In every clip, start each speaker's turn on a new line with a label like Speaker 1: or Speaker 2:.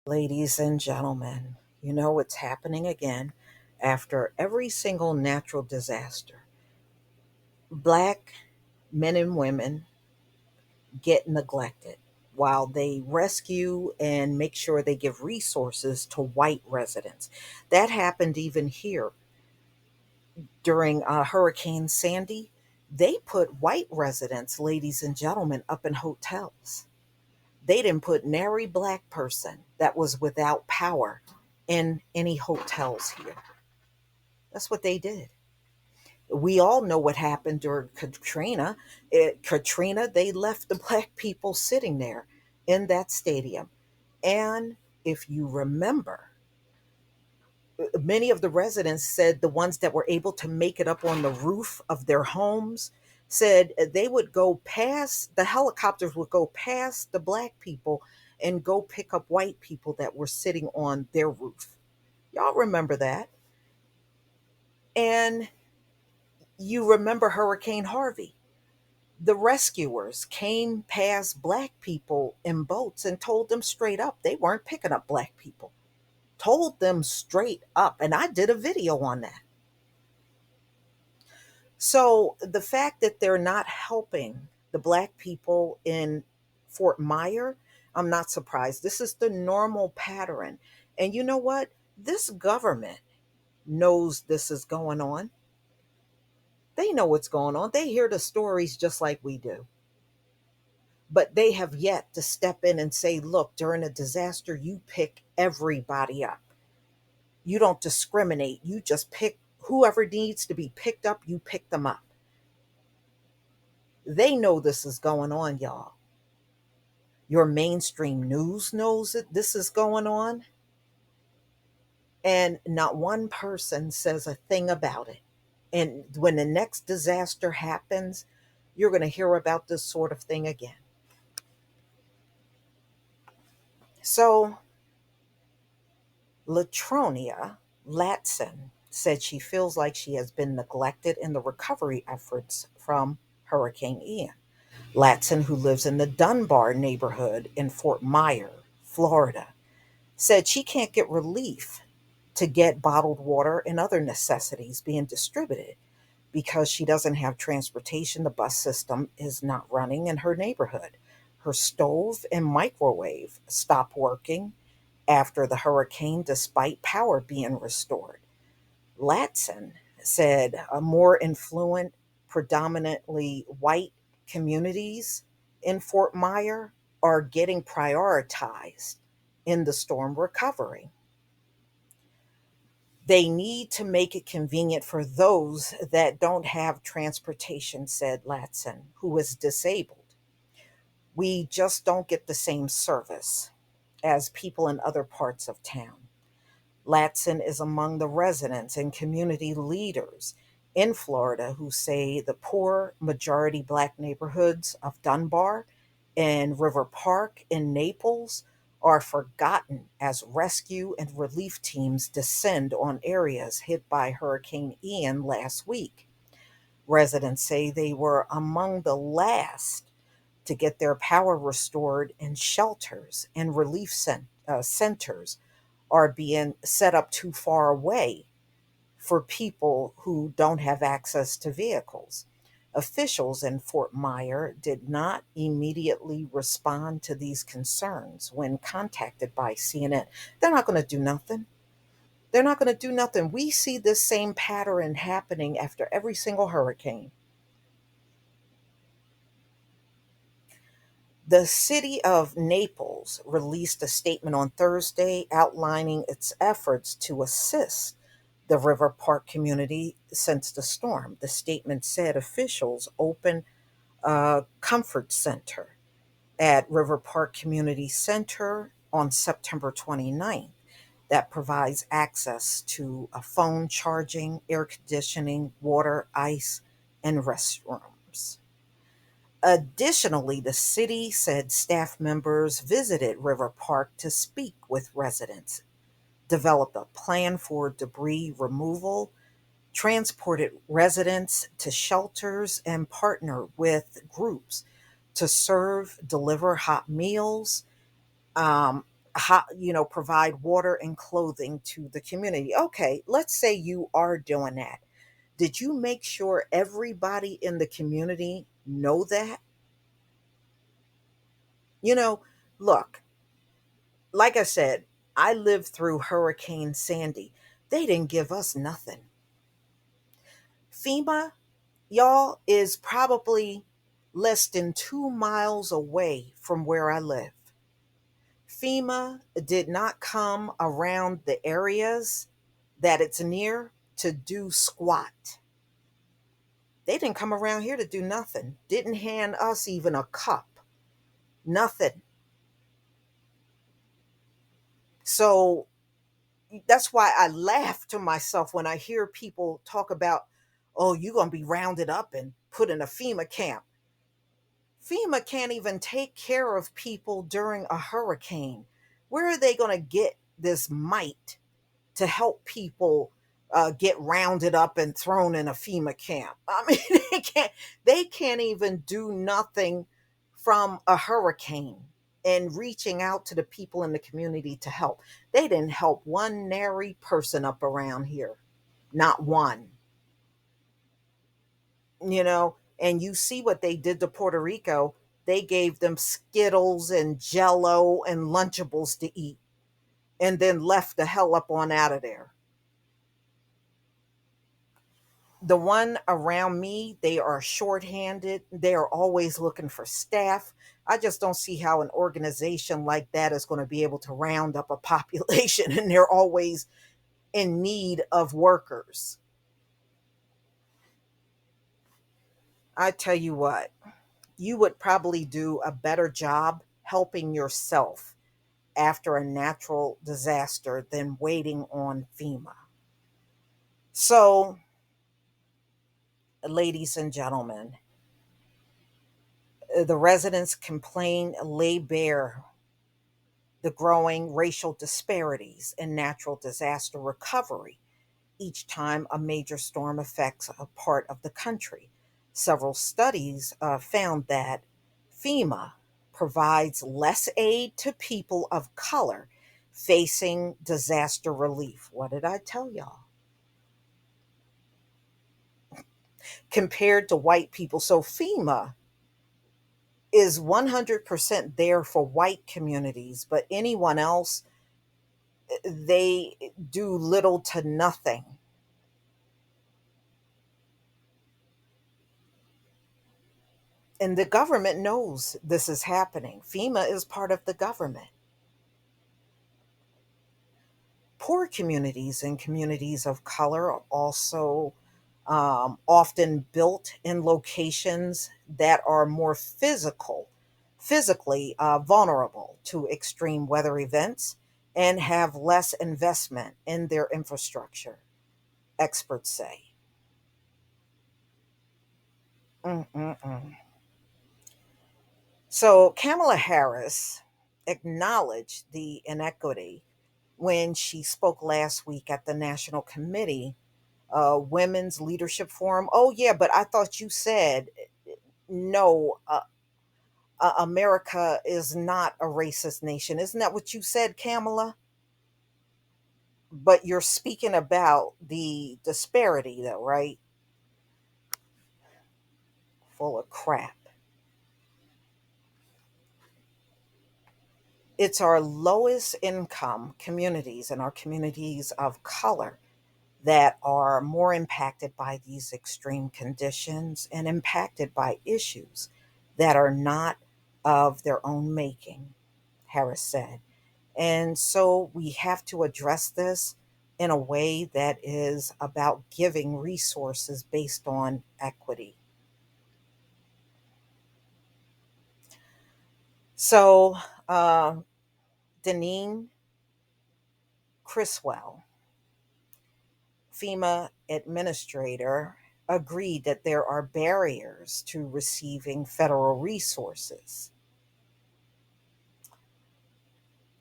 Speaker 1: Ladies and gentlemen, you know what's happening again after every single natural disaster. Black men and women get neglected while they rescue and make sure they give resources to white residents. That happened even here during Hurricane Sandy. They put white residents, ladies and gentlemen, up in hotels. They didn't put nary black person that was without power in any hotels here. That's what they did. We all know what happened during Katrina. Katrina, they left the black people sitting there in that stadium. And if you remember, many of the residents said the ones that were able to make it up on the roof of their homes said they would go past, the helicopters would go past the black people and go pick up white people that were sitting on their roof. Y'all remember that. And you remember Hurricane Harvey. The rescuers came past black people in boats and told them straight up they weren't picking up black people. Told them straight up. And I did a video on that. So the fact that they're not helping the black people in Fort Myer, I'm not surprised. This is the normal pattern. And you know what? This government knows this is going on. They know what's going on. They hear the stories just like we do. But they have yet to step in and say, look, during a disaster, you pick everybody up. You don't discriminate. You just pick whoever needs to be picked up, you pick them up. They know this is going on, y'all. Your mainstream news knows that this is going on, and not one person says a thing about it. And when the next disaster happens, you're going to hear about this sort of thing again. So, Latronia Latson said she feels like she has been neglected in the recovery efforts from Hurricane Ian. Latson, who lives in the Dunbar neighborhood in Fort Myer, Florida, said she can't get relief to get bottled water and other necessities being distributed because she doesn't have transportation. The bus system is not running in her neighborhood. Her stove and microwave stopped working after the hurricane, despite power being restored. Latson said a more influent, predominantly white communities in Fort Myer are getting prioritized in the storm recovery. They need to make it convenient for those that don't have transportation, said Latson, who is disabled. We just don't get the same service as people in other parts of town. Latson is among the residents and community leaders in Florida who say the poor majority black neighborhoods of Dunbar and River Park in Naples are forgotten as rescue and relief teams descend on areas hit by Hurricane Ian last week. Residents say they were among the last to get their power restored, and shelters and centers are being set up too far away for people who don't have access to vehicles. Officials in Fort Myer did not immediately respond to these concerns when contacted by CNN. They're not going to do nothing. They're not going to do nothing. We see this same pattern happening after every single hurricane. The city of Naples released a statement on Thursday outlining its efforts to assist the River Park community since the storm. The statement said officials opened a comfort center at River Park Community Center on September 29th that provides access to a phone charging, air conditioning, water, ice, and restrooms. Additionally, the city said staff members visited River Park to speak with residents, developed a plan for debris removal, transported residents to shelters, and partnered with groups to serve, deliver hot meals. provide water and clothing to the community. Okay, let's say you are doing that. Did you make sure everybody in the community know that? You know, look, like I said, I lived through Hurricane Sandy. They didn't give us nothing. FEMA, y'all, is probably less than 2 miles away from where I live. FEMA did not come around the areas that it's near to do squat. They didn't come around here to do nothing. Didn't hand us even a cup. Nothing. So that's why I laugh to myself when I hear people talk about, oh, you're going to be rounded up and put in a FEMA camp. FEMA can't even take care of people during a hurricane. Where are they going to get this might to help people get rounded up and thrown in a FEMA camp? I mean, they can't even do nothing from a hurricane and reaching out to the people in the community to help. They didn't help one nary person up around here. Not one. And you see what they did to Puerto Rico. They gave them Skittles and Jello and Lunchables to eat and then left the hell up on out of there. The one around me, they are shorthanded. They are always looking for staff. I just don't see how an organization like that is going to be able to round up a population and they're always in need of workers. I tell you what, you would probably do a better job helping yourself after a natural disaster than waiting on FEMA. So, ladies and gentlemen, the residents' complain lay bare the growing racial disparities in natural disaster recovery each time a major storm affects a part of the country. Several studies found that FEMA provides less aid to people of color facing disaster relief. What did I tell y'all? Compared to white people. So FEMA is 100% there for white communities, but anyone else, they do little to nothing. And the government knows this is happening. FEMA is part of the government. Poor communities and communities of color are also often built in locations that are more physically vulnerable to extreme weather events and have less investment in their infrastructure, experts say. Mm-mm-mm. So Kamala Harris acknowledged the inequity when she spoke last week at the National Committee Women's Leadership Forum. Oh, yeah, but I thought you said no, America is not a racist nation. Isn't that what you said, Kamala? But you're speaking about the disparity, though, right? Full of crap. It's our lowest income communities and our communities of color that are more impacted by these extreme conditions and impacted by issues that are not of their own making, Harris said. And so we have to address this in a way that is about giving resources based on equity. So, Deneen Criswell, FEMA administrator, agreed that there are barriers to receiving federal resources.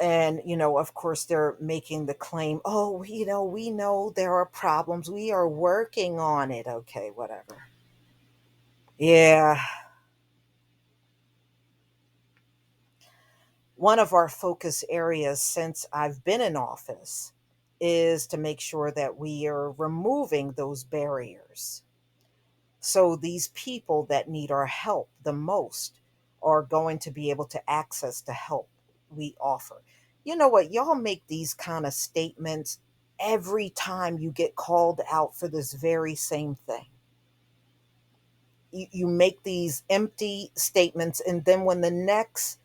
Speaker 1: And, of course, they're making the claim, oh, we know there are problems. We are working on it. Okay, whatever. Yeah. One of our focus areas since I've been in office is to make sure that we are removing those barriers. So these people that need our help the most are going to be able to access the help we offer. You know what? Y'all make these kind of statements every time you get called out for this very same thing. You make these empty statements, and then when the next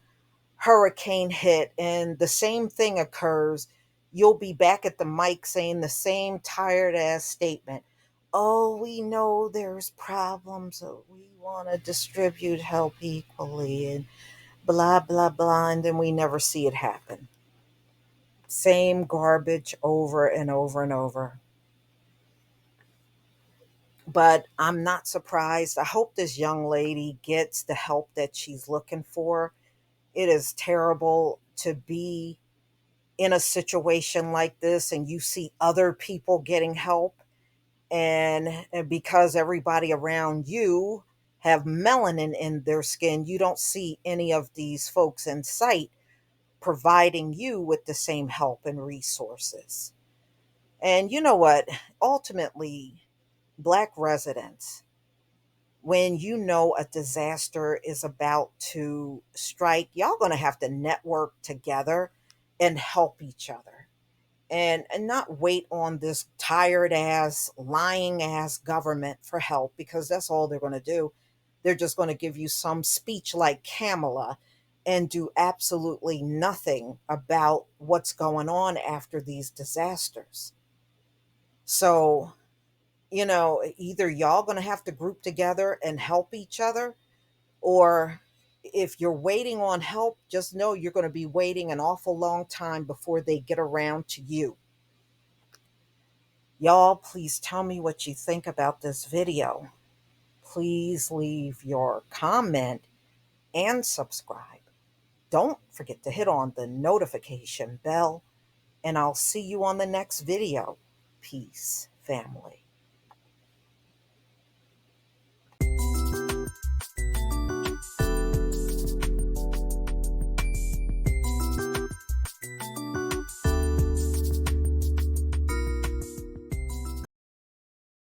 Speaker 1: hurricane hit and the same thing occurs, you'll be back at the mic saying the same tired ass statement. Oh, we know there's problems. We want to distribute help equally and blah, blah, blah. And then we never see it happen. Same garbage over and over and over. But I'm not surprised. I hope this young lady gets the help that she's looking for. It is terrible to be in a situation like this and you see other people getting help, and because everybody around you have melanin in their skin, you don't see any of these folks in sight providing you with the same help and resources. And you know what? Ultimately, Black residents, when you know a disaster is about to strike, y'all going to have to network together and help each other, and not wait on this tired ass, lying ass government for help, because that's all they're going to do. They're just going to give you some speech like Kamala and do absolutely nothing about what's going on after these disasters. So, either y'all going to have to group together and help each other, or if you're waiting on help, just know you're going to be waiting an awful long time before they get around to you. Y'all, please tell me what you think about this video. Please leave your comment and subscribe. Don't forget to hit on the notification bell, and I'll see you on the next video. Peace, family.